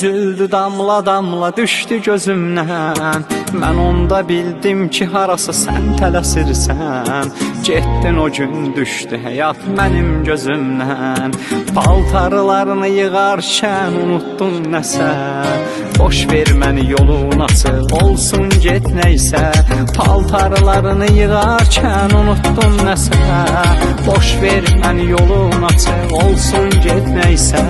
Süzüldü damla damla düşdü gözümdən. Mən onda bildim ki harası sən tələsirsən. Getdin o gün düşdü həyat mənim gözümdən. Paltarlarını yığarkən unuttun nəsə. Boş ver məni yolun açıq olsun get neysə. Paltarlarını yığarkən unuttun nəsə. Boş ver məni yolun açıq olsun get neysə.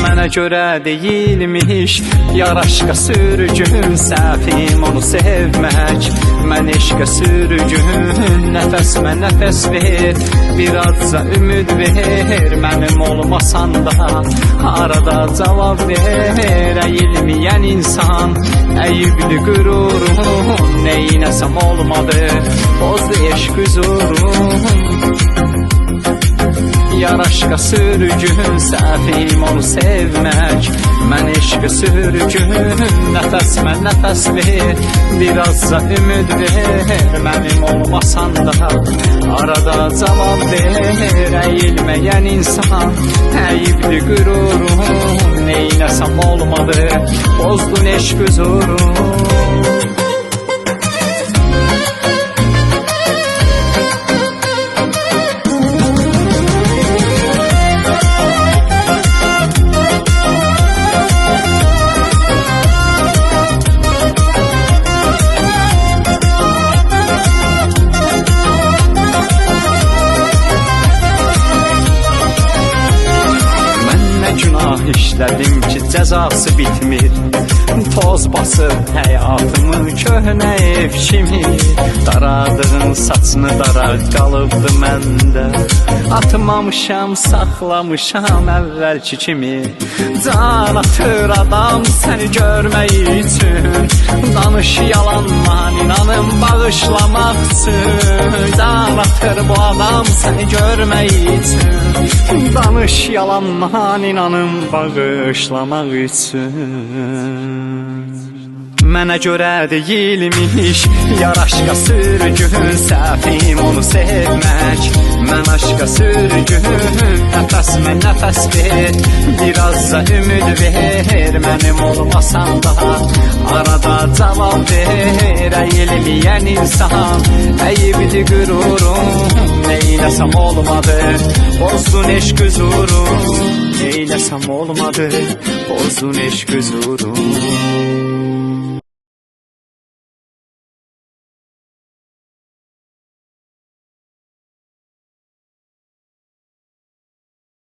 Mənə görə deyilmiş yar aşka sürgün. Səhvim onu sevmək, mən eşqə sürgün. Nəfəsimə nəfəs ver, birazca ümid ver. Mənim olmasan da arada cavab ver. Əyilməyən insan əyibli qürurun. Neynəsəm olmadı, bozdu eşq huzurun. Yar aşka sürgün, səhvim onu sevmək, mən eşqə sürgün. Nəfəsimə nəfəs ver, birazca ümid ver. Mənim olmasan da arada cavab ver. Əyilməyən insan əyibli qürurun. Neynəsəm olmadı, bozdun eşq huzurun. Günah işlədim ki cəzası bitmir. Toz basıb həyatımı köhnə ev kimi. Daradığın saçını daraq qalıbdı məndə. Atmamışam, saxlamışam əvvəlki kimi. Can atır adam səni görmək üçün. Danış yalandan inanım bağışlamaq üçün. Can atır bu adam səni görmək üçün. Danış yalandan inanım bağışlamaq üçün. Mənə görə deyilmiş yar aşka sürgün. Səhvim onu sevmək, mən aşka sürgün. Nəfəsimə nəfəs ver, birazca ümid ver. Mənim olmasan da arada cavab ver. Əyilməyən insan əyibli qürurun. Neynəsəm olmadı, bozdun eşq huzurun. Neynəsəm olmadı, bozdun eşq huzurun.